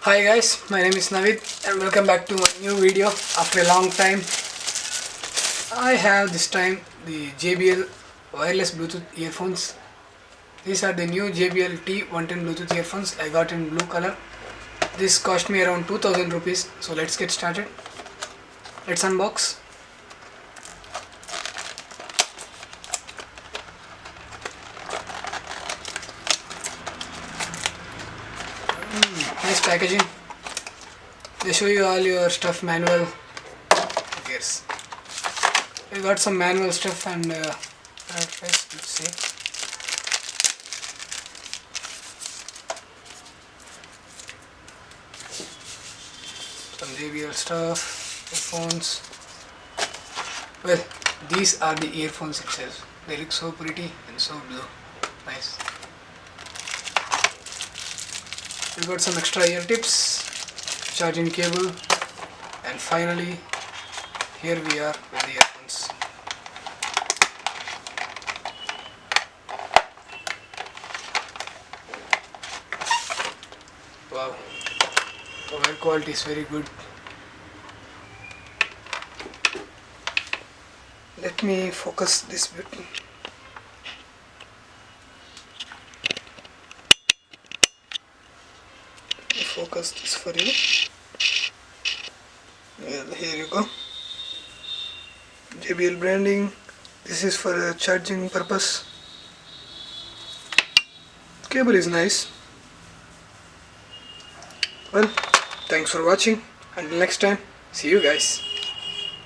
Hi guys, my name is Navid and welcome back to my new video after a long time. I have this time the JBL wireless Bluetooth earphones. These are the new JBL T-110 Bluetooth earphones. I got in blue color. This cost me around 2000 rupees. So let's get started. Let's unbox. Nice packaging. They show you all your stuff manual. Yes, we got some manual stuff and let's see. Some JBL stuff, earphones. Well, these are the earphones itself. They look so pretty and so blue. Nice. We got some extra ear tips, charging cable, and finally here we are with the earphones. Wow, the wire quality is very good. Let me focus this bit. Focus this for you. Well, here you go. JBL branding. This is for a charging purpose. Cable is nice. Well, thanks for watching. Until next time, see you guys.